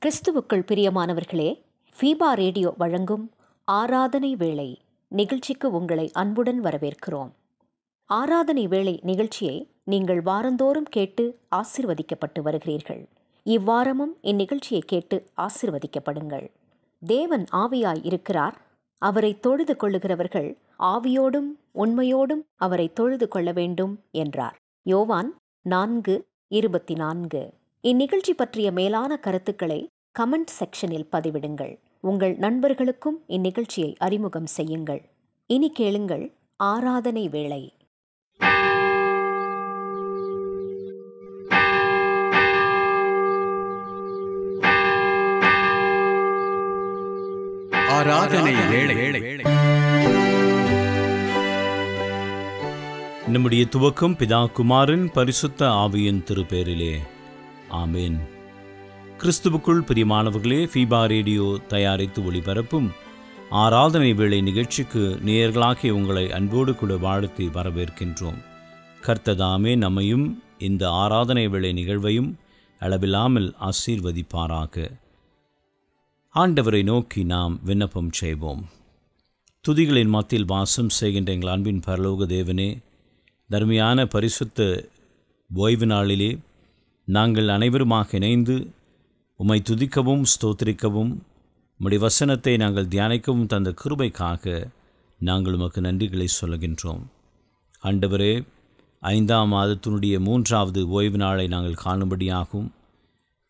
கிறிஸ்துவுக்குள் பிரியமானவர்களே, FIBA radio வழங்கும் ஆராதனை வேளை நிகழ்ச்சிக்கு உங்களை அன்புடன் வரவேற்கிறோம். ஆராதனை வேளை நிகழ்ச்சியை நீங்கள் வாரந்தோறும் கேட்டு ஆசிர்வதிக்கப்பட்டு வருகிறீர்கள். இவ்வாரமும் இந்நிகழ்ச்சியை கேட்டு ஆசிர்வதிக்கப்படுங்கள். தேவன் ஆவியாய் இருக்கிறார். அவரை தொழுது கொள்ளுகிறவர்கள் ஆவியோடும் உண்மையோடும் அவரை தொழுது கொள்ள வேண்டும் என்றார். யோவான் 4:24. இந்நிகழ்ச்சி பற்றிய மேலான கருத்துக்களை கமெண்ட் செக்ஷனில் பதிவிடுங்கள். உங்கள் நண்பர்களுக்கும் இந்நிகழ்ச்சியை அறிமுகம் செய்யுங்கள். இனி கேளுங்கள் ஆராதனை வேளை. ஆராதனை வேளை. நம்முடைய துவக்கம் பிதா குமாரன் பரிசுத்த ஆவியின் திருப்பேரிலே. ஆமேன். கிறிஸ்துவுக்குள் பிரியமானவர்களே, ஃபீபா ரேடியோ தயாரித்து ஒளிபரப்பும் ஆராதனை வேளை நிகழ்ச்சிக்கு நேயர்களாகிய உங்களை அன்போடு கூட வாழ்த்தி வரவேற்கின்றோம். கர்த்ததாமே நம்மையும் இந்த ஆராதனை வேளை நிகழ்வையும் அளவில்லாமல் ஆசீர்வதிப்பாராக. ஆண்டவரை நோக்கி நாம் விண்ணப்பம் செய்வோம். துதிகளின் மத்தியில் வாசம் செய்கின்ற எங்கள் அன்பின் பரலோக தேவனே, தர்மையான பரிசுத்த ஓய்வு நாளிலே நாங்கள் அனைவருமாக இணைந்து உம்மை துதிக்கவும் ஸ்தோத்திரிக்கவும் உம்முடைய வசனத்தை நாங்கள் தியானிக்கவும் தந்த கிருபைக்காக நாங்கள் உமக்கு நன்றிகளை சொல்லுகின்றோம். ஆண்டவரே, 5ஆம் மாதத்தினுடைய 3வது ஓய்வு நாளை நாங்கள் காணும்படியாகவும்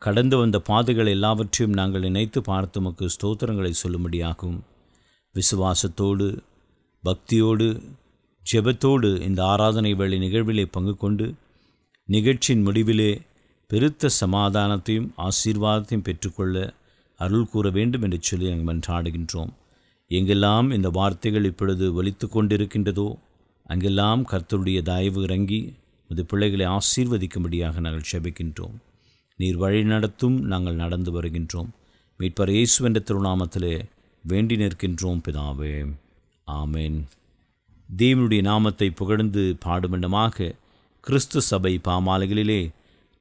கடந்து வந்த பாதைகள் எல்லாவற்றையும் நாங்கள் நினைத்து பார்த்து உமக்கு ஸ்தோத்திரங்களை சொல்லும்படியாகவும் விசுவாசத்தோடு பக்தியோடு ஜெபத்தோடு இந்த ஆராதனை வேளை நிகழ்விலே பங்கு கொண்டு நிகழ்ச்சியின் முடிவிலே பெருத்த சமாதானத்தையும் ஆசீர்வாதத்தையும் பெற்றுக்கொள்ள அருள் கூற வேண்டும் என்று சொல்லி நாங்கள் மன்றாடுகின்றோம். எங்கெல்லாம் இந்த வார்த்தைகள் இப்பொழுது ஒலித்து கொண்டிருக்கின்றதோ அங்கெல்லாம் கர்த்தருடைய தயவு இறங்கி இந்த பிள்ளைகளை ஆசீர்வதிக்கும்படியாக நாங்கள் ஜெபிக்கின்றோம். நீர் வழி நடத்தும் நாங்கள் நடந்து வருகின்றோம். மீட்பர் இயேசு என்ற திருநாமத்திலே வேண்டி நிற்கின்றோம் பிதாவே. ஆமேன். தேவனுடைய நாமத்தை புகழ்ந்து பாடுமண்டமாக கிறிஸ்து சபை பாமாலைகளிலே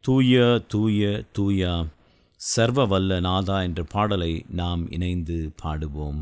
தூய தூய தூய சர்வ வல்ல நாதா என்ற பாடலை நாம் இணைந்து பாடுவோம்.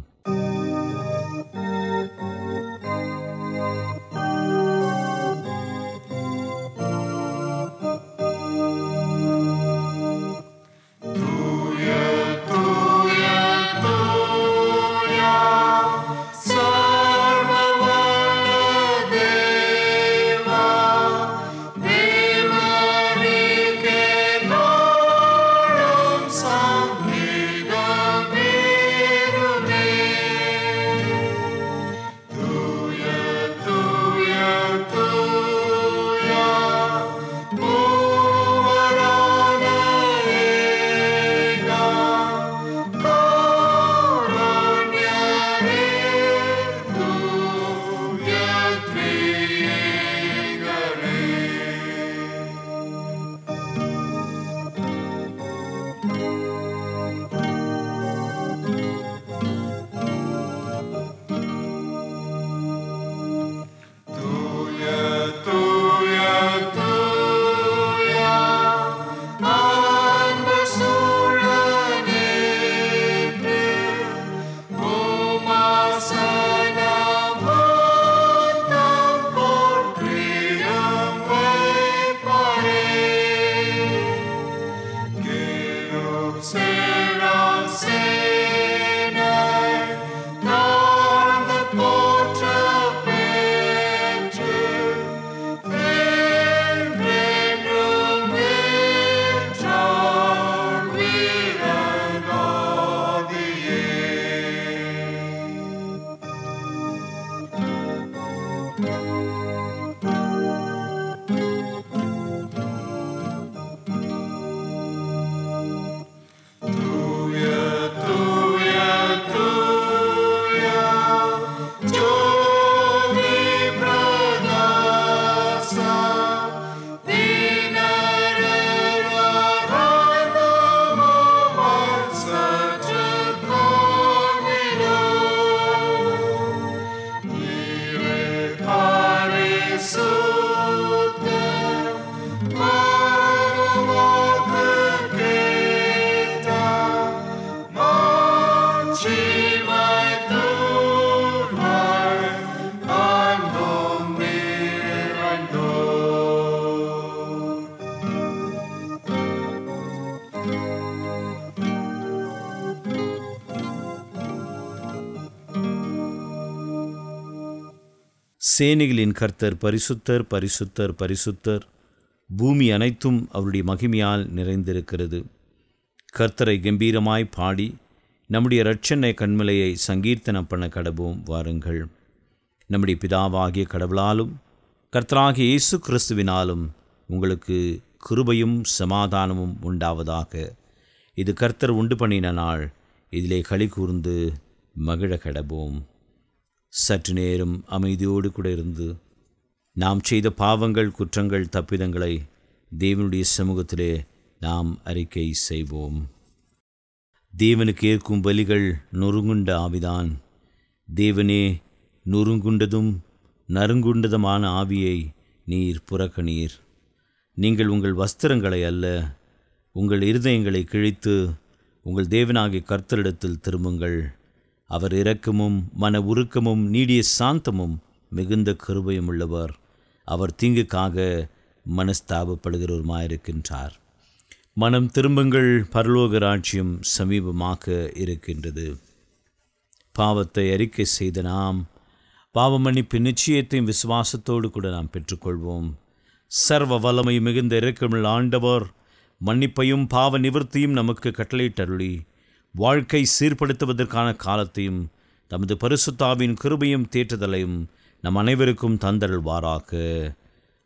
சேனைகளின் கர்த்தர் பரிசுத்தர், பரிசுத்தர், பரிசுத்தர். பூமி அனைத்தும் அவருடைய மகிமையால் நிறைந்திருக்கிறது. கர்த்தரை கம்பீரமாய் பாடி நம்முடைய இரட்சணை கண்மலையை சங்கீர்த்தனம் பண்ண கடவோம். வாருங்கள். நம்முடைய பிதாவாகிய கடவுளாலும் கர்த்தராகிய இயேசு கிறிஸ்துவினாலும் உங்களுக்கு கிருபையும் சமாதானமும் உண்டாவதாக. இது கர்த்தர் உண்டு பண்ணின நாள், இதிலே களி கூர்ந்து மகிழ கடவோம். சற்று நேரம் அமைதியோடு கூட இருந்து நாம் செய்த பாவங்கள், குற்றங்கள், தப்பிதங்களை தேவனுடைய சமூகத்திலே நாம் அறிக்கை செய்வோம். தேவனுக்கு ஏற்கும் பலிகள் நொறுங்குண்ட ஆவிதான். தேவனே, நொறுங்குண்டதும் நறுங்குண்டதுமான ஆவியை நீர் புறக்கணீர். நீங்கள் உங்கள் வஸ்திரங்களை அல்ல, உங்கள் இருதயங்களை கிழித்து உங்கள் தேவனாகிய கர்த்தரிடத்தில் திரும்புங்கள். அவர் இரக்கமும் மன உருக்கமும் நீடிய சாந்தமும் மிகுந்த கிருபையும் உள்ளவர். அவர் தீங்குக்காக மனஸ்தாபப்படுகிறவருமாயிருக்கின்றார். மனம் திரும்புங்கள், பரலோக ராஜ்யம் சமீபமாக இருக்கின்றது. பாவத்தை அறிக்கை செய்த நாம் பாவ மன்னிப்பு நிச்சயத்தையும் விசுவாசத்தோடு கூட நாம் பெற்றுக்கொள்வோம். சர்வ வல்லமை மிகுந்த இரக்கமுள்ள ஆண்டவர் மன்னிப்பையும் பாவ நிவர்த்தியும் நமக்கு கட்டளையிட்டருளி வாழ்க்கை சீர்படுத்துவதற்கான காலத்தையும் தமது பரிசுத்த ஆவியின் கிருபையும் தேற்றுதலையும் நம் அனைவருக்கும் தந்தருள்வாராக.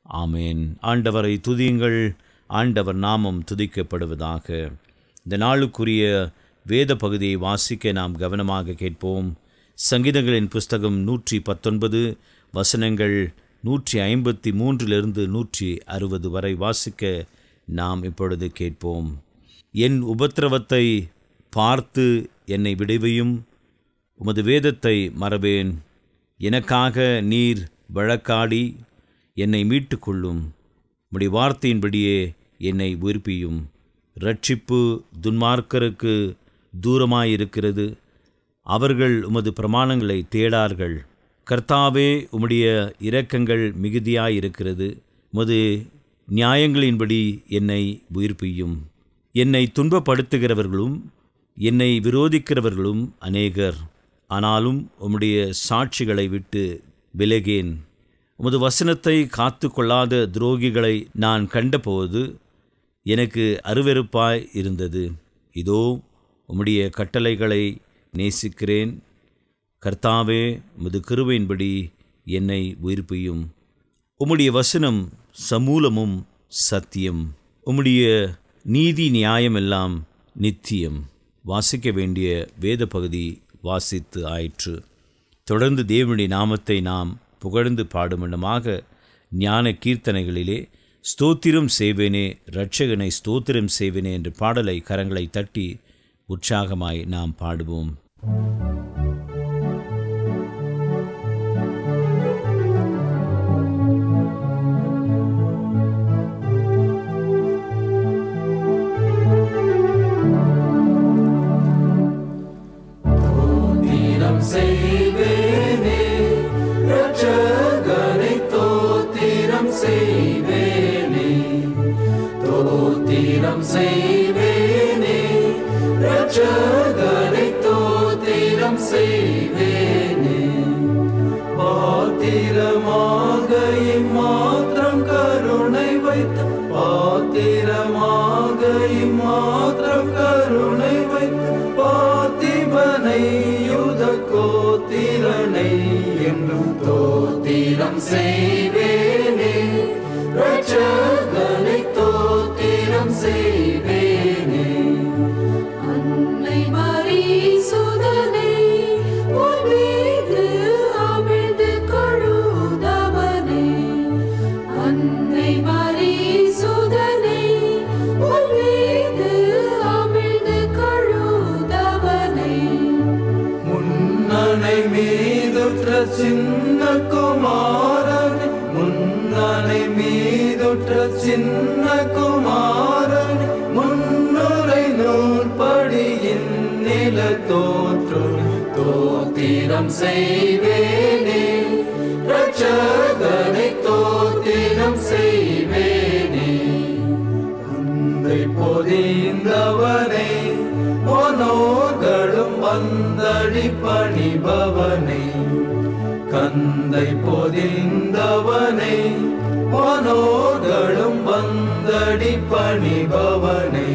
ஆமேன். ஆண்டவரை துதியுங்கள், ஆண்டவர் நாமம் துதிக்கப்படுவதாக. இந்த நாளுக்குரிய வேத பகுதியை வாசிக்க நாம் கவனமாக கேட்போம். சங்கீதங்களின் புஸ்தகம் 119 வசனங்கள் 153 160 வரை வாசிக்க நாம் இப்பொழுது கேட்போம். என் உபத்திரவத்தை பார்த்து என்னை விடுவியும், உமது வேதத்தை மறவேன். எனக்காக நீர் வழக்காடி என்னை மீட்டு கொள்ளும். உம்முடைய வார்த்தையின்படியே என்னை உயிர்ப்பியும். இரட்சிப்பு துன்மார்க்கருக்கு தூரமாயிருக்கிறது, அவர்கள் உமது பிரமாணங்களை தேடார்கள். கர்த்தாவே, உம்முடைய இரக்கங்கள் மிகுதியாயிருக்கிறது, உமது நியாயங்களின்படி என்னை உயிர்ப்பியும். என்னை துன்பப்படுத்துகிறவர்களும் என்னை விரோதிக்கிறவர்களும் அநேகர், ஆனாலும் உம்முடைய சாட்சிகளை விட்டு விலகேன். உமது வசனத்தை காத்து கொள்ளாத துரோகிகளை நான் கண்டபோது எனக்கு அருவெறுப்பாய் இருந்தது. இதோ உம்முடைய கட்டளைகளை நேசிக்கிறேன். கர்த்தாவே, உமது கிருபையின்படி என்னை உயிர்ப்பியும். உம்முடைய வசனம் சமூலமும் சத்தியம், உம்முடைய நீதி நியாயமெல்லாம் நித்தியம். வாசிக்க வேண்டிய வேத பகுதி வாசித்து ஆயிற்று. தொடர்ந்து தேவனுடைய நாமத்தை நாம் புகழ்ந்து பாடுமண்டமாக ஞான கீர்த்தனைகளிலே ஸ்தோத்திரம் செய்வேனே, இரட்சகனை ஸ்தோத்திரம் செய்வேனே என்ற பாடலை கரங்களை தட்டி உற்சாகமாய் நாம் பாடுவோம். சின்ன குமாரன் முன்னுரை நூற்படியின் நில தோற்று தோத்திரம் செய்வேனே, இரட்சகனை தோத்திரம் செய்வேனே. தந்தை பொதிந்தவனே, மனோர்களும் வந்தடி பணிபவனே, தந்தை பொதிந்தவனை வானோர்களும் வந்தடி பணிபவனை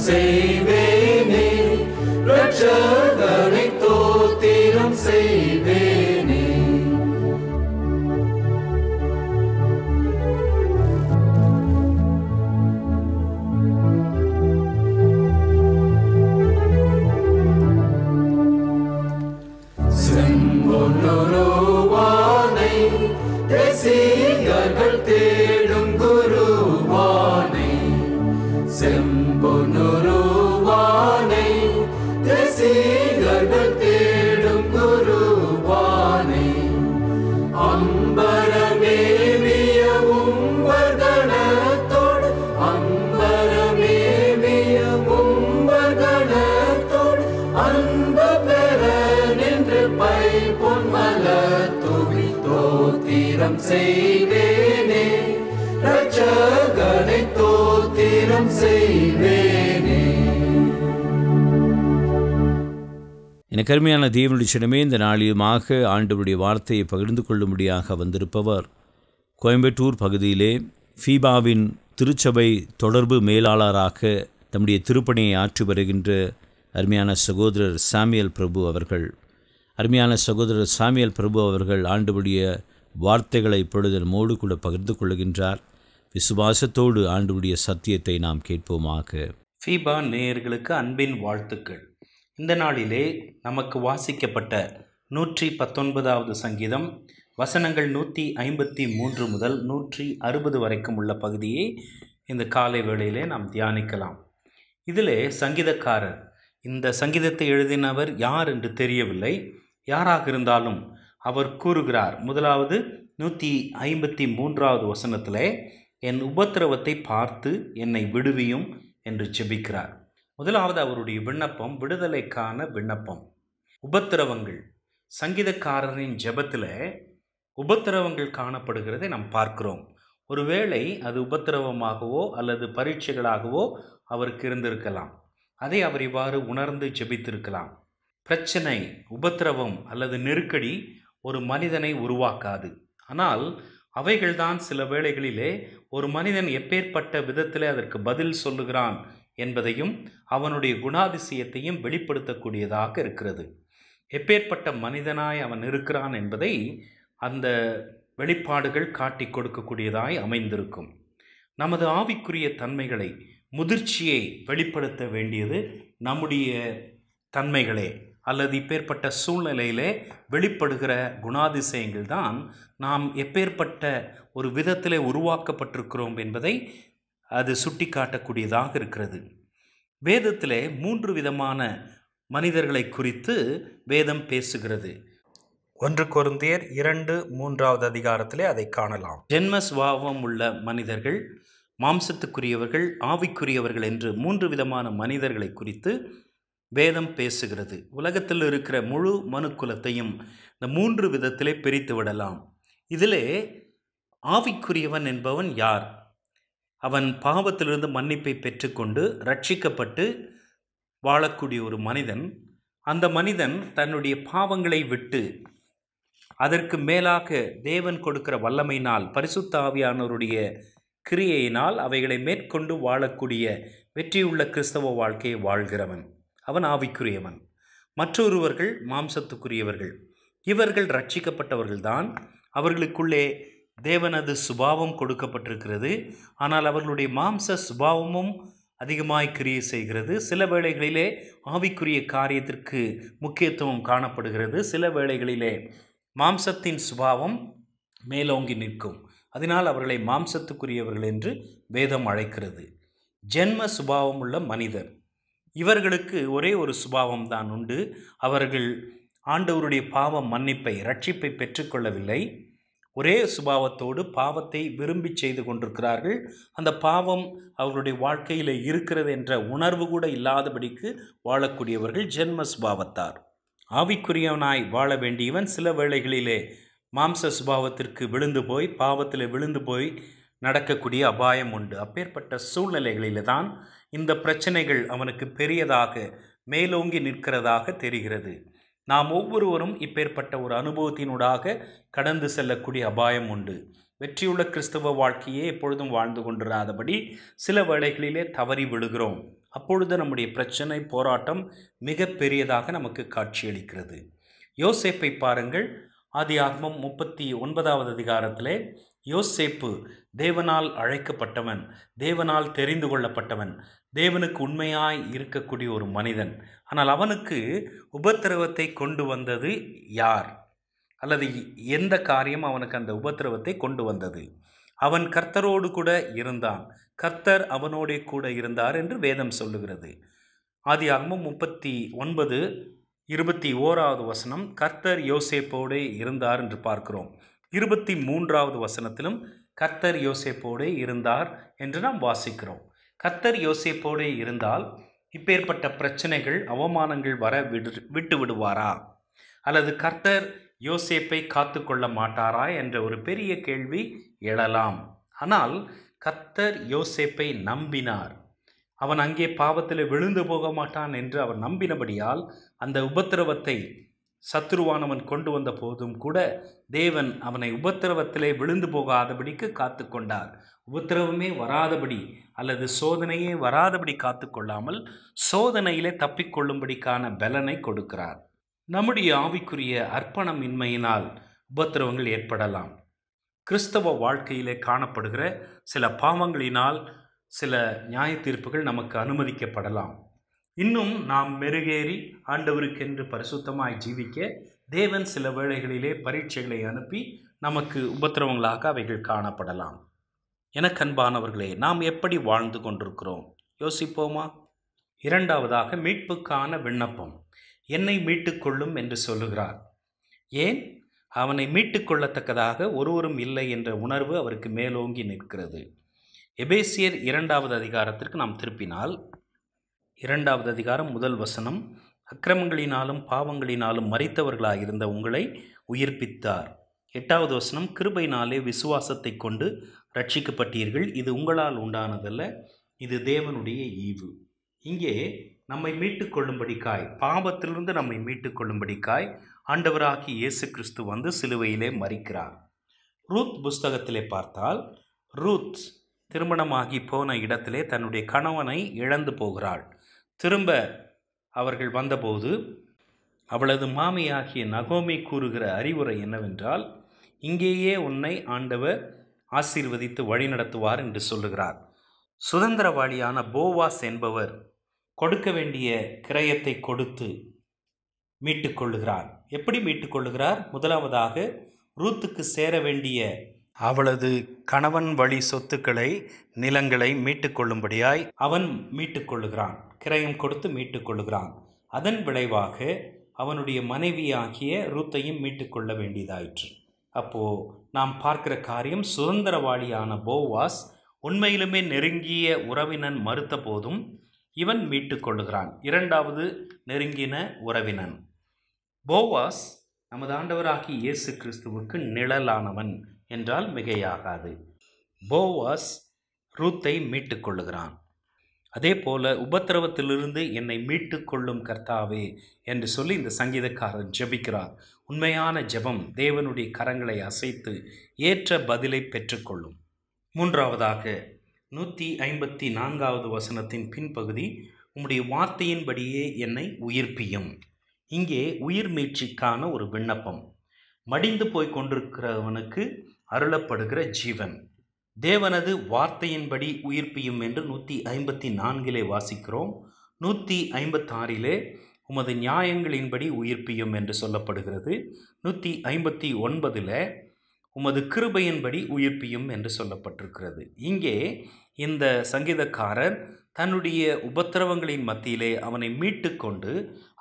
செய்வேனே ரட்சகனை தோத்திரம் செய்வேனே. செம்பொன்னுருவானை தேசிகர்கள் தேடும் குருவானை செம்பொன்னுருவானை தேசிகர்கள் தேடும் குருவானை அம்பரமேவிய உம்பர்கணத்தோடு அம்பரமேவிய உம்பர்கணத்தோடு அன்பு பெற நின்று பை பொன்மலர் தூவி தோத்திரம் செய்வேனே ரட்சகனை தோத்திரம் செய்வேனே. எனக்கு அருமையான தேவனுடைய சிடமே, இந்த நாளிலுமாக ஆண்டவருடைய வார்த்தையை பகிர்ந்து கொள்ளும்படியாக வந்திருப்பவர் கோயம்புத்தூர் பகுதியிலே ஃபீபாவின் திருச்சபை தொடர்பு மேலாளராக தம்முடைய திருப்பணியை ஆற்றி வருகின்ற அருமையான சகோதரர் சாமியல் பிரபு அவர்கள். அருமையான சகோதரர் சாமியல் பிரபு அவர்கள் ஆண்டவருடைய வார்த்தைகளை இப்பொழுது நம்மோடு கூட பகிர்ந்து கொள்கின்றார். விசுவாசத்தோடு ஆண்டவருடைய சத்தியத்தை நாம் கேட்போமாக. ஃபீபா நேயர்களுக்கு அன்பின் வாழ்த்துக்கள். இந்த நாளிலே நமக்கு வாசிக்கப்பட்ட 119வது சங்கீதம் வசனங்கள் 153 முதல் 160 வரைக்கும் உள்ள பகுதியை இந்த காலை வேளையிலே நாம் தியானிக்கலாம். இதிலே சங்கீதக்காரர், இந்த சங்கீதத்தை எழுதினவர் யார் என்று தெரியவில்லை. யாராக இருந்தாலும் அவர் கூறுகிறார். முதலாவது 153வது வசனத்திலே, என் உபத்திரவத்தை பார்த்து என்னை விடுவியும் என்று ஜெபிக்கிறார். முதலாவது அவருடைய விண்ணப்பம் விடுதலைக்கான விண்ணப்பம். உபத்திரவங்கள், சங்கீதக்காரரின் ஜெபத்தில் உபத்திரவங்கள் காணப்படுகிறதை நாம் பார்க்கிறோம். ஒருவேளை அது உபத்திரவமாகவோ அல்லது பரீட்சைகளாகவோ அவருக்கு இருந்திருக்கலாம். அதை அவர் இவ்வாறு உணர்ந்து ஜெபித்திருக்கலாம். பிரச்சனை, உபத்திரவம் அல்லது நெருக்கடி ஒரு மனிதனை உருவாக்காது. ஆனால் அவைகள்தான் சில வேளைகளிலே ஒரு மனிதன் எப்பேற்பட்ட விதத்திலே அதற்கு பதில் சொல்லுகிறான் என்பதையும் அவனுடைய குணாதிசயத்தையும் வெளிப்படுத்தக்கூடியதாக இருக்கிறது. எப்பேற்பட்ட மனிதனாய் அவன் இருக்கிறான் என்பதை அந்த வெளிப்பாடுகள் காட்டி கொடுக்கக்கூடியதாய் அமைந்திருக்கும். நமது ஆவிக்குரிய தன்மைகளை, முதிர்ச்சியை வெளிப்படுத்த வேண்டியது நம்முடைய தன்மைகளே அல்லது இப்பேற்பட்ட சூழ்நிலையிலே வெளிப்படுகிற குணாதிசயங்கள் தான் நாம் எப்பேற்பட்ட ஒரு விதத்திலே உருவாக்கப்பட்டிருக்கிறோம் என்பதை அது சுட்டி காட்டக்கூடியதாக இருக்கிறது. வேதத்திலே 3 விதமான மனிதர்களை குறித்து வேதம் பேசுகிறது. 1 கொரிந்தியர் 2:3 அதிகாரத்திலே அதை காணலாம். ஜென்ம சுபாவம் உள்ள மனிதர்கள், மாம்சத்துக்குரியவர்கள், ஆவிக்குரியவர்கள் என்று 3 விதமான மனிதர்களை குறித்து வேதம் பேசுகிறது. உலகத்தில் இருக்கிற முழு மனுக்குலத்தையும் இந்த 3 விதத்திலே பிரித்து விடலாம். இதிலே ஆவிக்குரியவன் என்பவன் யார்? அவன் பாவத்திலிருந்து மன்னிப்பை பெற்றுக்கொண்டு ரட்சிக்கப்பட்டு வாழக்கூடிய ஒரு மனிதன். அந்த மனிதன் தன்னுடைய பாவங்களை விட்டு அதற்கு மேலாக தேவன் கொடுக்கிற வல்லமையினால், பரிசுத்த ஆவியானவருடைய கிரியையினால் அவைகளை மேற்கொண்டு வாழக்கூடிய வெற்றியுள்ள கிறிஸ்தவ வாழ்க்கையை வாழ்கிறவன் அவன் ஆவிக்குரியவன். மற்றொருவர்கள் மாம்சத்துக்குரியவர்கள். இவர்கள் ரட்சிக்கப்பட்டவர்கள்தான். அவர்களுக்குள்ளே தேவனது சுபாவம் கொடுக்கப்பட்டிருக்கிறது. ஆனால் அவர்களுடைய மாம்ச சுபாவமும் அதிகமாய் கிரியை செய்கிறது. சில வேளைகளிலே ஆவிக்குரிய காரியத்திற்கு முக்கியத்துவம் காணப்படுகிறது. சில வேளைகளிலே மாம்சத்தின் சுபாவம் மேலோங்கி நிற்கும். அதனால் அவர்களை மாம்சத்துக்குரியவர்கள் என்று வேதம் அழைக்கிறது. ஜென்ம சுபாவம் உள்ள மனிதர், இவர்களுக்கு ஒரே ஒரு சுபாவம் தான் உண்டு. அவர்கள் ஆண்டவருடைய பாவ மன்னிப்பை, ரட்சிப்பை பெற்றுக்கொள்ளவில்லை. ஒரே சுபாவத்தோடு பாவத்தை விரும்பி செய்து கொண்டிருக்கிறார்கள். அந்த பாவம் அவர்களுடைய வாழ்க்கையில் இருக்கிறது என்ற உணர்வு கூட இல்லாதபடிக்கு வாழக்கூடியவர்கள் ஜென்ம சுபாவத்தார். ஆவிக்குரியவனாய் வாழ வேண்டியவன் சில வேளைகளிலே மாம்ச சுபாவத்திற்கு விழுந்து போய் பாவத்தில் விழுந்து போய் நடக்கக்கூடிய அபாயம் உண்டு. அப்பேற்பட்ட சூழ்நிலைகளில் தான் இந்த பிரச்சனைகள் அவனுக்கு பெரியதாக மேலோங்கி நிற்கிறதாக தெரிகிறது. நாம் ஒவ்வொருவரும் இப்பேற்பட்ட ஒரு அனுபவத்தினூடாக கடந்து செல்லக்கூடிய அபாயம் உண்டு. வெற்றியுள்ள கிறிஸ்தவ வாழ்க்கையே எப்பொழுதும் வாழ்ந்து கொண்டிராதபடி சில வேளைகளிலே தவறி விழுகிறோம். அப்பொழுது நம்முடைய பிரச்சனை போராட்டம் மிக பெரியதாக நமக்கு காட்சியளிக்கிறது. யோசேப்பை பாருங்கள். ஆதியாகமம் 39வது அதிகாரத்திலே யோசேப்பு தேவனால் அழைக்கப்பட்டவன், தேவனால் தெரிந்து கொள்ளப்பட்டவன், தேவனுக்கு உண்மையாய் இருக்கக்கூடிய ஒரு மனிதன். ஆனால் அவனுக்கு உபத்திரவத்தை கொண்டு வந்தது யார், அல்லது எந்த காரியம் அவனுக்கு அந்த உபத்திரவத்தை கொண்டு வந்தது? அவன் கர்த்தரோடு கூட இருந்தான், கர்த்தர் அவனோடே கூட இருந்தார் என்று வேதம் சொல்லுகிறது. ஆதியாகமம் 39:21வது வசனம் கர்த்தர் யோசேப்போடே இருந்தார் என்று பார்க்கிறோம். 23வது வசனத்திலும் கர்த்தர் யோசேப்போடே இருந்தார் என்று நாம் வாசிக்கிறோம். கர்த்தர் யோசேப்போடே இருந்தால் இப்பேற்பட்ட பிரச்சனைகள், அவமானங்கள் வர விட்டு விடுவாரா, அல்லது கர்த்தர் யோசேப்பை காத்து கொள்ள மாட்டாரா என்ற ஒரு பெரிய கேள்வி எழலாம். ஆனால் கர்த்தர் யோசேப்பை நம்பினார். அவன் அங்கே பாவத்தில் விழுந்து போக மாட்டான் என்று அவர் நம்பினபடியால் அந்த உபத்திரவத்தை சத்துருவானவன் கொண்டு வந்த போதும் கூட தேவன் அவனை உபத்திரவத்திலே விழுந்து போகாதபடிக்கு காத்து கொண்டார். உபத்திரவமே வராதபடி அல்லது சோதனையே வராதபடி காத்து கொள்ளாமல் சோதனையிலே தப்பிக்கொள்ளும்படிக்கான பலனை கொடுக்கிறார். நம்முடைய ஆவிக்குரிய அர்ப்பணமின்மையினால் உபத்திரவங்கள் ஏற்படலாம். கிறிஸ்தவ வாழ்க்கையிலே காணப்படுகிற சில பாவங்களினால் சில நியாய தீர்ப்புகள் நமக்கு அனுமதிக்கப்படலாம். இன்னும் நாம் மெருகேறி ஆண்டவருக்கென்று பரிசுத்தமாய் ஜீவிக்க தேவன் சில வேளைகளிலே பரீட்சைகளை அனுப்பி நமக்கு உபத்திரவங்களாக அவைகள் காணப்படலாம். எனக்கன்பானவர்களே, நாம் எப்படி வாழ்ந்து கொண்டிருக்கிறோம் யோசிப்போமா? இரண்டாவதாக, மீட்புக்கான விண்ணப்பம். என்னை மீட்டுக்கொள்ளும் என்று சொல்லுகிறார். ஏன்? அவனை மீட்டுக்கொள்ளத்தக்கதாக ஒருவரும் இல்லை என்ற உணர்வு அவருக்கு மேலோங்கி நிற்கிறது. எபேசியர் 2வது அதிகாரத்திற்கு நாம் திருப்பினால், 2வது அதிகாரம் 1 வசனம், அக்கிரமங்களினாலும் பாவங்களினாலும் மரித்தவர்களாயிருந்த உங்களை உயிர்ப்பித்தார். 8வது வசனம், கிருபையினாலே விசுவாசத்தை கொண்டு ரட்சிக்கப்பட்டீர்கள், இது உங்களால் உண்டானதல்ல, இது தேவனுடைய ஈவு. இங்கே நம்மை மீட்டுக்கொள்ளும்படிக்காய், பாவத்திலிருந்து நம்மை மீட்டுக்கொள்ளும்படிக்காய் ஆண்டவராகிய இயேசு கிறிஸ்து வந்து சிலுவையிலே மரிக்கிறார். ரூத் புஸ்தகத்திலே பார்த்தால், ரூத் திருமணமாகி போன இடத்திலே தன்னுடைய கணவனை இழந்து போகிறாள். திரும்ப அவர்கள் வந்தபோது அவளது மாமியாகிய நகோமி கூறுகிற அறிவுரை என்னவென்றால், இங்கேயே உன்னை ஆண்டவர் ஆசீர்வதித்து வழிநடத்துவார் என்று சொல்லுகிறார். சுதந்திரவாளியான போவாஸ் என்பவர் கொடுக்க வேண்டிய கிரயத்தை கொடுத்து மீட்டுக்கொள்ளுகிறார். எப்படி மீட்டுக்கொள்ளுகிறார்? முதலாவதாக, ரூத்துக்கு சேர வேண்டிய அவளது கணவன் வழி சொத்துக்களை, நிலங்களை மீட்டுக்கொள்ளும்படியாய் அவன் மீட்டுக்கொள்ளுகிறான், கிரயம் கொடுத்து மீட்டுக்கொள்ளுகிறான். அதன் விளைவாக அவனுடைய மனைவியாகிய ரூத்தையும் மீட்டுக்கொள்ள வேண்டியதாயிற்று. அப்போது நாம் பார்க்கிற காரியம், சுதந்திரவாளியான போவாஸ் உண்மையிலுமே நெருங்கிய உறவினன் மறுத்த போதும் இவன் மீட்டுக்கொள்ளுகிறான். இரண்டாவது நெருங்கின உறவினன். போவாஸ் நமது ஆண்டவராகிய இயேசு கிறிஸ்துவுக்கு நிழலானவன் என்றால் மிகையாகாது. போவாஸ் ரூத்தை மீட்டுக்கொள்ளுகிறான். அதே போல உபத்திரவத்திலிருந்து என்னை மீட்டுக்கொள்ளும் கர்த்தாவே என்று சொல்லி இந்த சங்கீதக்காரன் ஜெபிக்கிறார். உண்மையான ஜெபம் தேவனுடைய கரங்களை அசைத்து ஏற்ற பதிலை பெற்றுக்கொள்ளும். மூன்றாவதாக, 154வது வசனத்தின் பின்பகுதி, உம்முடைய வார்த்தையின்படியே என்னை உயிர்ப்பியும். இங்கே உயிர் மீட்சிக்கான ஒரு விண்ணப்பம். மடிந்து போய் கொண்டிருக்கிறவனுக்கு அருளப்படுகிற ஜீவன். தேவனது வார்த்தையின்படி உயிர்ப்பியும் என்று 154 வாசிக்கிறோம். 156 உமது நியாயங்களின்படி உயிர்ப்பியும் என்று சொல்லப்படுகிறது. 159 உமது கிருபையின்படி உயிர்ப்பியும் என்று சொல்லப்பட்டிருக்கிறது. இங்கே இந்த சங்கீதக்காரர் தன்னுடைய உபத்திரவங்களின் மத்தியிலே அவனை மீட்டு கொண்டு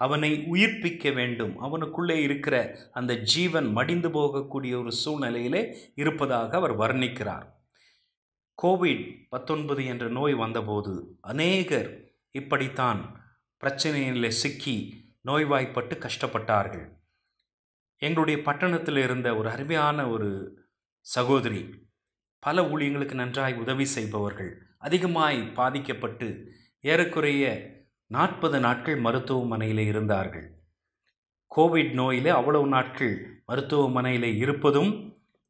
அவனை உயிர்ப்பிக்க வேண்டும். அவனுக்குள்ளே இருக்கிற அந்த ஜீவன் மடிந்து போகக்கூடிய ஒரு சூழ்நிலையிலே இருப்பதாக அவர் வர்ணிக்கிறார். COVID-19 என்ற நோய் வந்தபோது அநேகர் இப்படித்தான் பிரச்சனையிலே சிக்கி நோய்வாய்ப்பட்டு கஷ்டப்பட்டார்கள். எங்களுடைய பட்டணத்தில் இருந்த ஒரு அருமையான ஒரு சகோதரி, பல ஊழியங்களுக்கு நன்றாய் உதவி செய்பவர்கள், அதிகமாய் பாதிக்கப்பட்டு ஏறக்குறைய 40 நாட்கள் மருத்துவமனையில் இருந்தார்கள். கோவிட் நோயில் அவ்வளவு நாட்கள் மருத்துவமனையில் இருப்பதும்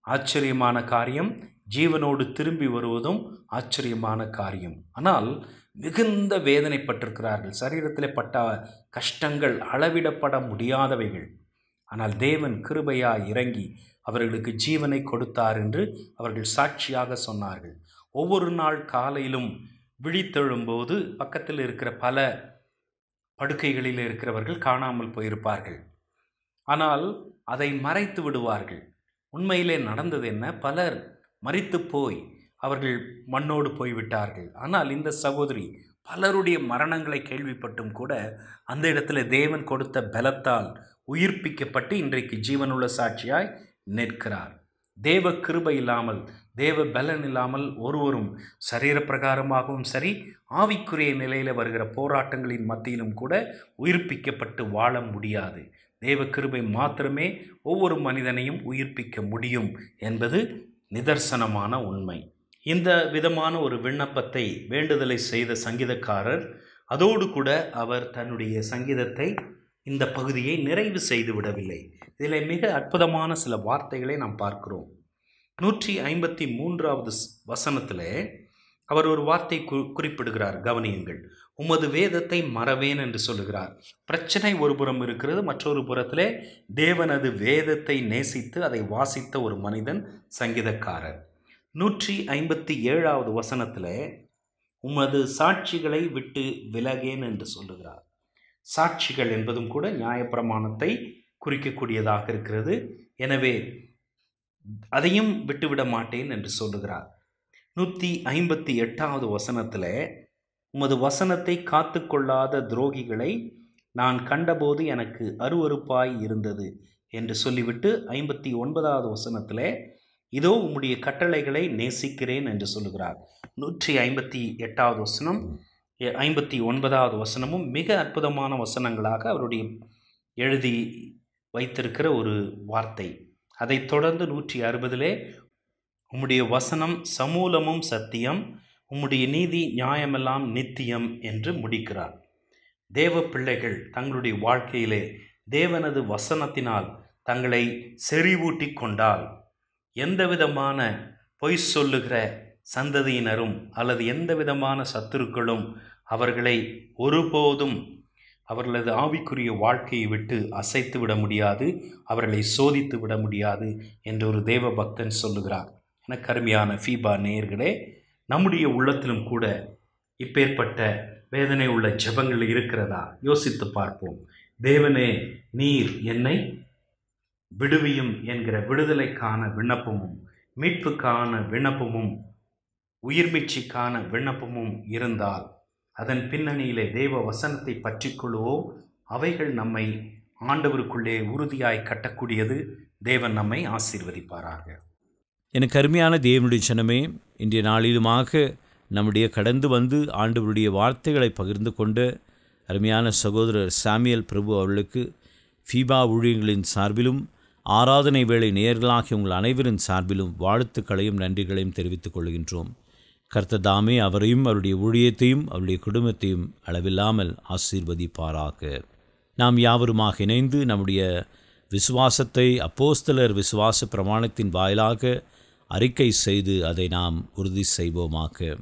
ஆச்சரியமான காரியம், ஜீவனோடு திரும்பி வருவதும் ஆச்சரியமான காரியம். ஆனால் மிகுந்த வேதனைப்பட்டிருக்கிறார்கள். சரீரத்தில் பட்ட கஷ்டங்கள் அளவிடப்பட முடியாதவைகள். ஆனால் தேவன் கிருபையாய் இறங்கி அவர்களுக்கு ஜீவனை கொடுத்தார் என்று அவர்கள் சாட்சியாக சொன்னார்கள். ஒவ்வொரு நாள் காலையிலும் விழித்தெழும்போது பக்கத்தில் இருக்கிற பல படுக்கைகளில் இருக்கிறவர்கள் காணாமல் போயிருப்பார்கள். ஆனால் அதை மறைத்து விடுவார்கள். உண்மையிலே நடந்தது என்ன? பலர் மரித்து போய் அவர்கள் மண்ணோடு போய்விட்டார்கள். ஆனால் இந்த சகோதரி பலருடைய மரணங்களை கேள்விப்பட்டும் கூட அந்த இடத்துல தேவன் கொடுத்த பலத்தால் உயிர்ப்பிக்கப்பட்டு இன்றைக்கு ஜீவனுள்ள சாட்சியாய் நிற்கிறார். தேவ கிருபை இல்லாமல், தேவ பலன் இல்லாமல் ஒருவரும் சரீர பிரகாரமாகவும் சரி, ஆவிக்குரிய நிலையில் வருகிற போராட்டங்களின் மத்தியிலும் கூட உயிர்ப்பிக்கப்பட்டு வாழ முடியாது. தேவ கிருபை மாத்திரமே ஒவ்வொரு மனிதனையும் உயிர்ப்பிக்க முடியும் என்பது நிதர்சனமான உண்மை. இந்த விதமான ஒரு விண்ணப்பத்தை, வேண்டுதலை செய்த சங்கீதக்காரர் அதோடு கூட அவர் தன்னுடைய சங்கீதத்தை, இந்த பகுதியை நிறைவு செய்து விடவில்லை. இதில் மிக அற்புதமான சில வார்த்தைகளை நாம் பார்க்கிறோம். 153வது வசனத்தில் அவர் ஒரு வார்த்தை குறிப்பிடுகிறார். கவனியுங்கள். உமது வேதத்தை மறவேன் என்று சொல்லுகிறார். பிரச்சனை ஒரு புறம் இருக்கிறது, மற்றொரு புறத்திலே தேவனது வேதத்தை நேசித்து அதை வாசித்த ஒரு மனிதன் சங்கீதக்காரர். 157வது வசனத்தில் உமது சாட்சிகளை விட்டு விலகேன் என்று சொல்லுகிறார். சாட்சிகள் என்பதும் கூட நியாயப்பிரமாணத்தை குறிக்கக்கூடியதாக இருக்கிறது. எனவே அதையும் விட்டுவிட மாட்டேன் என்று சொல்லுகிறார். 158வது வசனத்தில் உமது வசனத்தை காத்து கொள்ளாத துரோகிகளை நான் கண்டபோது எனக்கு அருவருப்பாய் இருந்தது என்று சொல்லிவிட்டு 59வது வசனத்தில் இதோ உம்முடைய கட்டளைகளை நேசிக்கிறேன் என்று சொல்லுகிறார். 158வது வசனம், 59வது வசனமும் மிக அற்புதமான வசனங்களாக அவருடைய எழுதி வைத்திருக்கிற ஒரு வார்த்தை. அதைத் தொடர்ந்து 160 உம்முடைய வசனம் சமூலமும் சத்தியம், உம்முடைய நீதி நியாயமெல்லாம் நித்தியம் என்று முடிக்கிறார். தேவ பிள்ளைகள் தங்களுடைய வாழ்க்கையிலே தேவனது வசனத்தினால் தங்களை செறிவூட்டி கொண்டால் எந்த விதமான பொய் சொல்லுகிற சந்ததியினரும் அல்லது எந்த விதமான சத்துருக்களும் அவர்களை ஒருபோதும் அவர்களது ஆவிக்குரிய வாழ்க்கையை விட்டு அசைத்து விட முடியாது, அவர்களை சோதித்து விட முடியாது என்று ஒரு தேவ பக்தன் சொல்லுகிறார். எனக்கு அருமையான ஃபீபா நேயர்களே, நம்முடைய உள்ளத்திலும் கூட இப்பேற்பட்ட வேதனை உள்ள ஜெபங்கள் இருக்கிறதா? யோசித்து பார்ப்போம். தேவனே, நீர் என்னை விடுவியும் என்கிற விடுதலைக்கான விண்ணப்பமும், மீட்புக்கான விண்ணப்பமும், உயிர்மீட்சிக்கான விண்ணப்பமும் இருந்தால் அதன் பின்னணியிலே தேவ வசனத்தை பற்றி கொள்வோம். அவைகள் நம்மை ஆண்டவருக்குள்ளே உறுதியாய் கட்டக்கூடியது. தேவன் நம்மை ஆசீர்வதிப்பாராக. எனக்கு அருமையான தேவனுடைய ஜனமே, இன்றைய நாளிலுமாக நம்முடைய கடந்து வந்து ஆண்டவருடைய வார்த்தைகளை பகிர்ந்து கொண்ட அருமையான சகோதரர் சாமியல் பிரபு அவர்களுக்கு ஃபீபா ஊழியர்களின் சார்பிலும் ஆராதனை வேளை நேயர்களாகிய உங்கள் அனைவரின் சார்பிலும் வாழ்த்துக்களையும் நன்றிகளையும் தெரிவித்துக் கொள்கின்றோம். கர்த்தர் தாமே அவரையும் அவருடைய ஊழியத்தையும் அவருடைய குடும்பத்தையும் அளவில்லாமல் ஆசீர்வதிப்பாராக. நாம் யாவருமாக இணைந்து நம்முடைய விசுவாசத்தை அப்போஸ்தலர் விசுவாச பிரமாணத்தின் வாயிலாக அறிக்கை செய்து அதை நாம் உறுதி செய்வோமாக.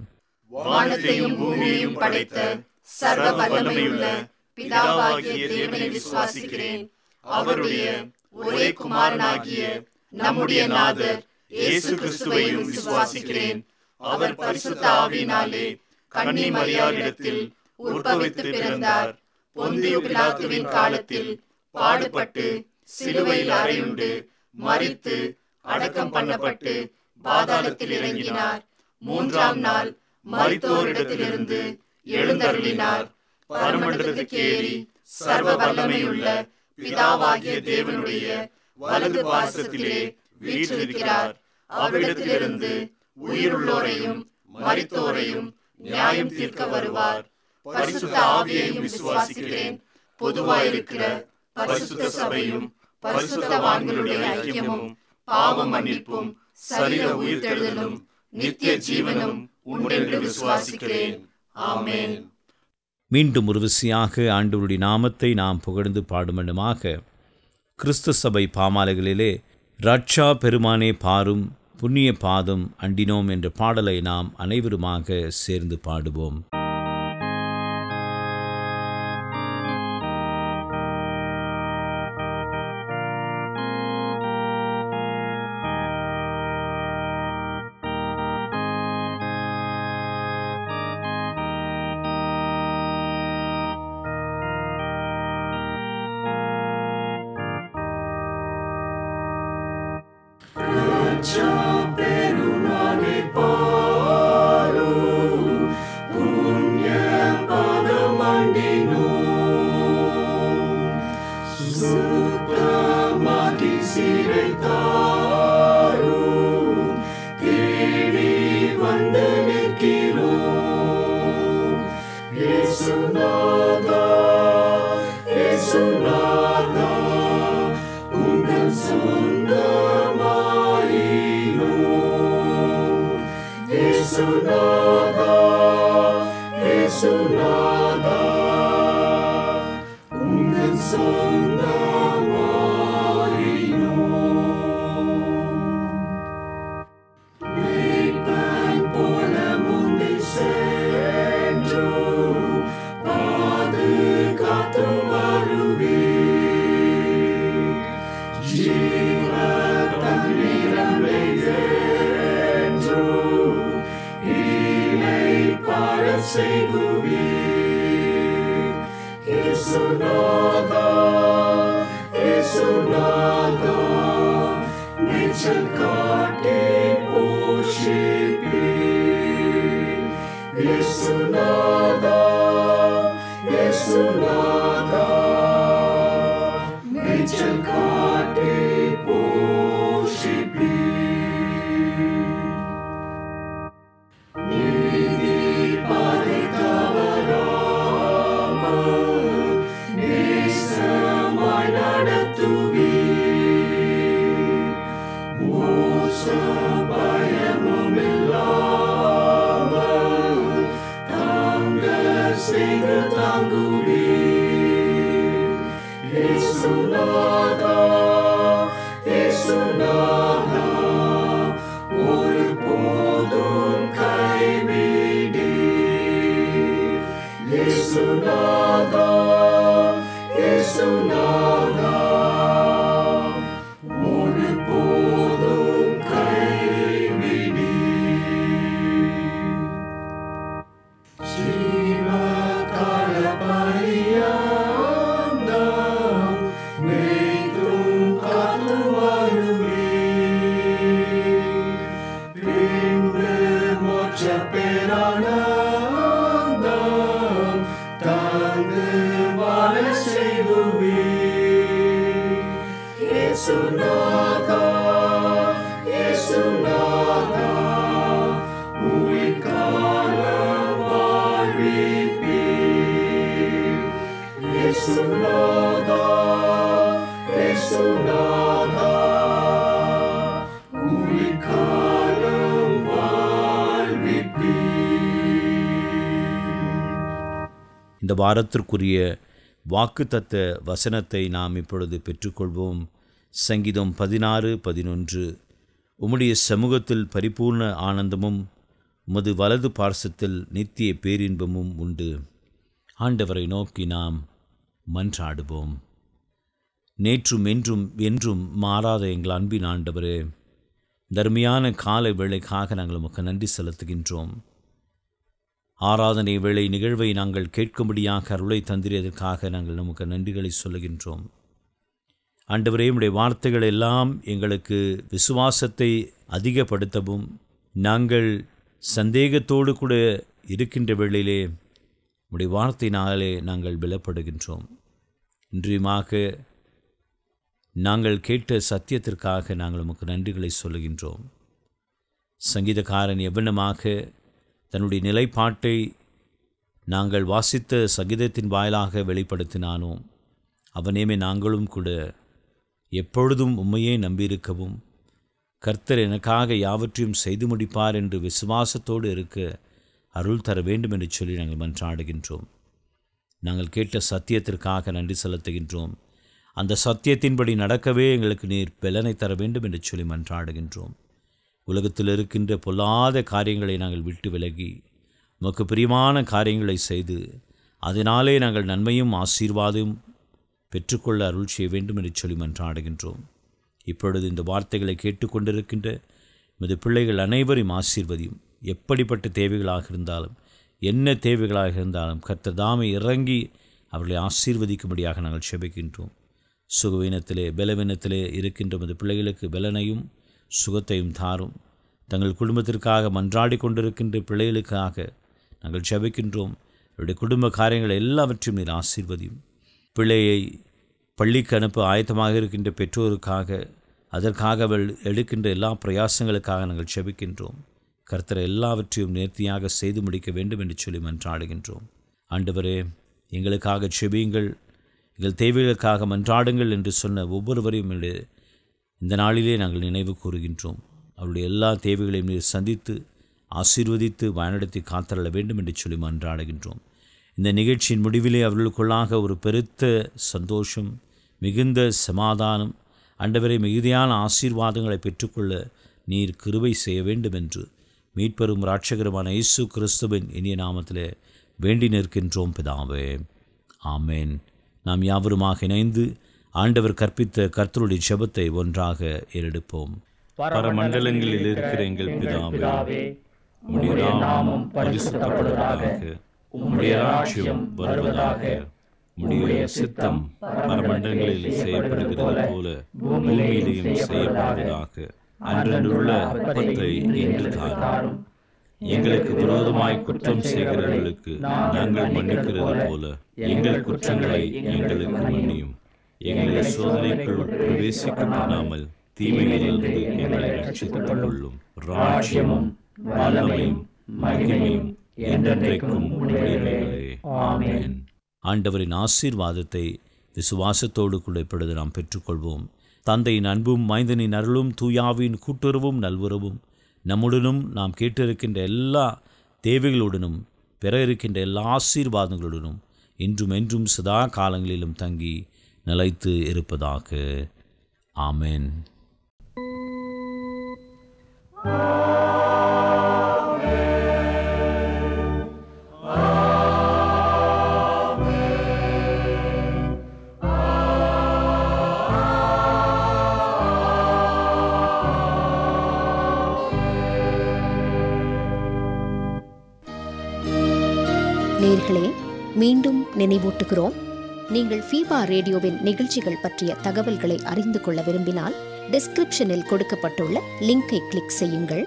வானத்தையும் பூமியையும் படைத்த சர்வ வல்லமையுள்ள பிதாவாகிய தேவனை விசுவாசிக்கிறேன். அவருடைய ஒரே குமாரனாகிய நம்முடைய நாதர் இயேசு கிறிஸ்துவையும் விசுவாசிக்கிறேன். அவர் பரிசுத்த ஆவியினாலே கன்னி மரியாளிடத்தில் உற்பவித்து பிறந்தார். பொந்தியு பிலாத்துவின் காலத்தில் பாடுபட்டு சிலுவையில் அறையுண்டு மரித்து அடக்கம் பண்ணப்பட்டு பாதாளத்தில் இறங்கினார். 3ஆம் நாள் மரித்தோரிடத்திலிருந்து எழுந்தருளினார். பரமண்டலத்துக்கு ஏறி சர்வ வல்லமையுள்ள பிதாவாகிய தேவனுடைய வலது பாசத்திலே வீற்றிருக்கிறார். அவரிடத்திலிருந்து உயிருள்ளோரையும் மரித்தோரையும் நியாயம் தீர்க்க வருவார். பரிசுத்த ஆவியையும் விசுவாசிக்கிறேன். பொதுவாயிருக்கிற பரிசுத்த சபையும் பரிசுத்தவான்களுடைய ஐக்கியமும் பாவ மன்னிப்பும் சரீர உயிர்த்தெழுதலும் நித்திய ஜீவனும் உண்டென்று விசுவாசிக்கிறேன். ஆமென். மீண்டும் ஒரு விசையாக ஆண்டவருடைய நாமத்தை நாம் புகழ்ந்து பாடுமண்டுமாக கிறிஸ்து சபை பாமாலைகளிலே ரட்சா பெருமானே பாரும் புண்ணிய பாதம் அண்டினோம் என்ற பாடலை நாம் அனைவருமாக சேர்ந்து பாடுவோம். இந்த வாரத்திற்குரிய வாக்குத்தத்த வசனத்தை நாம் இப்பொழுது பெற்றுக்கொள்வோம். சங்கீதம் 16:11. உம்முடைய சமூகத்தில் பரிபூர்ண ஆனந்தமும் உமது வலது பார்சத்தில் நித்திய பேரின்பமும் உண்டு. ஆண்டவரை நோக்கி நாம் மன்றாடுவோம். நேற்றும் என்றும் என்றும் மாறாத எங்கள் அன்பின் ஆண்டவரே, தர்மியான காலை வேளைக்காக நாங்கள் உமக்கு நன்றி செலுத்துகின்றோம். ஆராதனை வேளை நிகழ்வை நாங்கள் கேட்கும்படியாக அருளை தந்திரியதற்காக நாங்கள் நமக்கு நன்றிகளை சொல்லுகின்றோம். ஆண்டவரே, உம்முடைய வார்த்தைகள் எல்லாம் எங்களுக்கு விசுவாசத்தை அதிகப்படுத்தவும், நாங்கள் சந்தேகத்தோடு கூட இருக்கின்ற வேளையிலே உம்முடைய வார்த்தையினாலே நாங்கள் பலப்படுகின்றோம். இன்றியுமாக நாங்கள் கேட்ட சத்தியத்திற்காக நாங்கள் உமக்கு நன்றிகளை சொல்லுகின்றோம். சங்கீதக்காரன் எவ்வளமாக தன்னுடைய நிலைப்பாட்டை நாங்கள் வாசித்த சங்கீதத்தின் வாயிலாக வெளிப்படுத்தினானோ அவனேமே நாங்களும் கூட எப்பொழுதும் உம்மையே நம்பியிருக்கவும் கர்த்தர் எனக்காக யாவற்றையும் செய்து முடிப்பார் என்று விசுவாசத்தோடு இருக்க அருள் தர வேண்டும் என்று சொல்லி நாங்கள் மன்றாடுகின்றோம். நாங்கள் கேட்ட சத்தியத்திற்காக நன்றி செலுத்துகின்றோம். அந்த சத்தியத்தின்படி நடக்கவே எங்களுக்கு நீர் பலனை தர வேண்டும் என்று சொல்லி மன்றாடுகின்றோம். உலகத்தில் இருக்கின்ற பொல்லாத காரியங்களை நாங்கள் விட்டு விலகி உமக்கு பிரியமான காரியங்களை செய்து அதனாலே நாங்கள் நன்மையும் ஆசீர்வாதமும் பெற்றுக்கொள்ள அருள் செய்ய வேண்டும் என்று சொல்லி மன்றாடுகின்றோம். இப்பொழுது இந்த வார்த்தைகளை கேட்டுக்கொண்டிருக்கின்ற நமது பிள்ளைகள் அனைவரையும் ஆசீர்வதியும். எப்படிப்பட்ட தேவைகளாக இருந்தாலும் என்ன தேவைகளாக இருந்தாலும் கர்த்தர் தாமே இறங்கி அவர்களை ஆசீர்வதிக்கும்படியாக நாங்கள் செபிக்கின்றோம். சுகவீனத்திலே பலவீனத்திலே இருக்கின்ற நமது பிள்ளைகளுக்கு பலனையும் சுகத்தையும் தாரும். தங்கள் குடும்பத்திற்காக மன்றாடி கொண்டிருக்கின்ற பிள்ளைகளுக்காக நாங்கள் செபிக்கின்றோம். அவருடைய குடும்ப காரியங்கள் எல்லாவற்றையும் நீர் ஆசீர்வதியும். பிள்ளையை பள்ளிக்கு அனுப்ப ஆயத்தமாக இருக்கின்ற பெற்றோருக்காக அதற்காக அவள் எடுக்கின்ற எல்லா பிரயாசங்களுக்காக நாங்கள் செபிக்கின்றோம். கர்த்தர் எல்லாவற்றையும் நேர்த்தியாக செய்து முடிக்க வேண்டும் என்று சொல்லி மன்றாடுகின்றோம். ஆண்டவரே, எங்களுக்காக செபியுங்கள், எங்கள் தேவைகளுக்காக மன்றாடுங்கள் என்று சொன்ன ஒவ்வொருவரையும் இந்த நாளிலே நாங்கள் நினைவு கூறுகின்றோம். அவருடைய எல்லா தேவைகளையும் நீர் சந்தித்து ஆசீர்வதித்து வழிநடத்தி காத்தரள வேண்டும் என்று சொல்லி மன்றாடுகின்றோம். இந்த நிகழ்ச்சியின் முடிவிலே அவர்களுக்குள்ளாக ஒரு பெருத்த சந்தோஷம், மிகுந்த சமாதானம், ஆண்டவரை மிகுதியான ஆசீர்வாதங்களை பெற்றுக்கொள்ள நீர் கிருபை செய்ய வேண்டும் என்று மீட்பெரும் இரட்சகருமான இயேசு கிறிஸ்துவின் இனிய நாமத்திலே வேண்டி நிற்கின்றோம் பிதாவே, ஆமேன். நாம் யாவருமாக இணைந்து ஆண்டவர் கற்பித்த கர்த்தருடைய ஜெபத்தை ஒன்றாக ஏறெடுப்போம். பரமண்டலங்களில் இருக்கிற எங்கள் பிதாவே, உம்முடைய நாமம் பரிசுத்தப்படுவதாக, உம்முடைய ராஜ்யம் வருவதாக, உம்முடைய சித்தம் பரமண்டலங்களில் செய்யப்படுகிறது போல பூமியிலேயும் செய்யப்படுவதாக. அன்றன்றுள்ள அப்பத்தை இன்று தாரும். எங்களுக்கு விரோதமாய் குற்றம் செய்கிறவர்களுக்கு நாங்கள் மன்னிக்கிறது போல எங்கள் குற்றங்களை எங்களுக்கு மன்னியும். எங்களை சோதனைக்குள் பிரவேசிக்க பண்ணாமல் தீமையிலிருந்து எங்களை ரட்சித்துக் கொள்ளும். ராஜ்யமும் வல்லமையும் மகிமையும் என்றென்றைக்கும் உடையவைகளே. ஆமென். ஆண்டவரின் ஆசீர்வாதத்தை விசுவாசத்தோடு கூட இப்பொழுது நாம் பெற்றுக்கொள்வோம். தந்தையின் அன்பும் மைந்தனின் அருளும் தூயாவின் கூட்டுறவும் நல்வுறவும் நம்முடனும் நாம் கேட்டிருக்கின்ற எல்லா தேவைகளுடனும் பெற இருக்கின்ற எல்லா ஆசீர்வாதங்களுடனும் இன்றும் என்றும் சதா காலங்களிலும் தங்கி நிலைத்து இருப்பதாக. ஆமென். நேயர்களே, மீண்டும் நினைவூட்டுகிறோம். நீங்கள் ஃபீபா ரேடியோவின் நிகழ்ச்சிகள் பற்றிய தகவல்களை அறிந்து கொள்ள விரும்பினால் டிஸ்கிரிப்ஷனில் கொடுக்கப்பட்டுள்ள லிங்கை கிளிக் செய்யுங்கள்.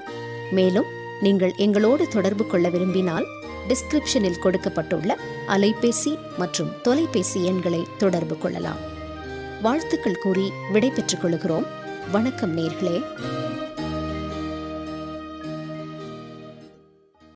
மேலும் நீங்கள் எங்களோடு தொடர்பு கொள்ள விரும்பினால் டிஸ்கிரிப்ஷனில் கொடுக்கப்பட்டுள்ள அலைபேசி மற்றும் தொலைபேசி எண்களை தொடர்பு கொள்ளலாம். வாழ்த்துக்கள் கூறி விடை பெற்றுக் கொள்கிறோம். வணக்கம் நேயர்களே.